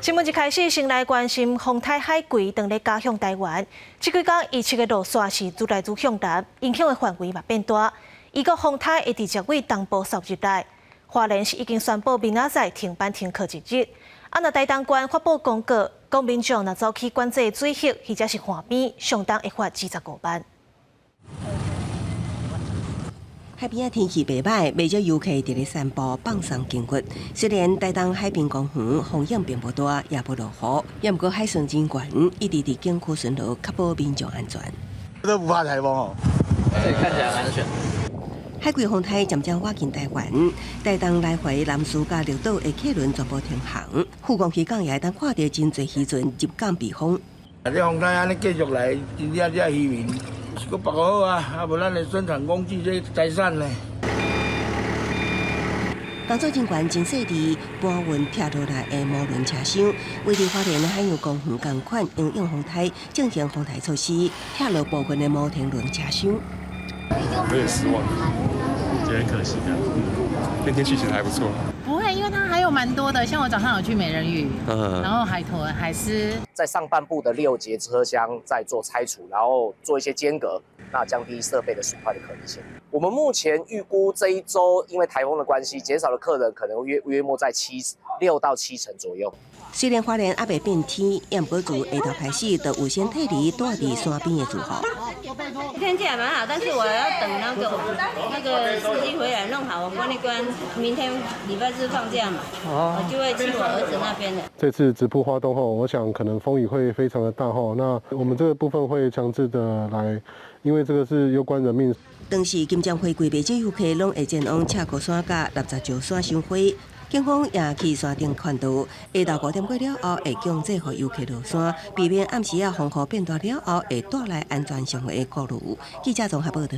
新闻一开始，先来关心丰台海葵当咧加向台湾。这几天伊七个落沙是愈来愈向南，影响的范围嘛变大。伊个丰台会直接为东部扫入来。花莲是已经宣布明仔载停班停课一日。若台东县发布公告，讲民众若走去管制水域或者是岸边，上当会罚25万。海边天气袂歹，不少游客伫咧散步放松筋骨。虽然台东海滨公园风险并不大，也不落雨，也毋过海巡警官一直伫景区巡逻，确保民众安全。都不怕台风哦，这里看起来蛮安全。海葵风台渐渐靠近台湾，台东来回南苏甲绿岛的客轮全部停航。护港期间也会当看到真侪渔船入港避风。这风台安尼继续来，真正这渔民是个保护好啊，无咱的生产工具这财产呢。工作人员真细致搬运拆落来的摩轮车厢，为了花莲海洋公园同款应用风台进行风台措施，拆落部分的摩天轮车厢。有点失望，觉得很可惜的。那天气其实还不错。不会，因为它还有蛮多的，像我早上有去美人鱼，然后海豚、海狮。在上半部的6节车厢再做拆除，然后做一些间隔，那降低设备的损坏的可能性。我们目前预估这一周因为台风的关系，减少的客人可能约莫在6到7成左右。虽然花莲还未变天，也毋过自下昼开始，就有先退离住伫山边的住户。天气还蛮好，但是我要等那个司机回来弄好，我关一关。明天礼拜日放假嘛，我就会去我儿子那边的。这次直扑花东后，我想可能风雨会非常的大后，那我们这个部分会强制的来，因为这个是攸关人命。当时金江会规不少游客拢会前往赤谷山甲立石石山赏花。警方也去山顶看到，下昼5点过了后，会强制予游客落山，避免暗时风雨变大了后会带来安全上的顾虑。记者综合报道。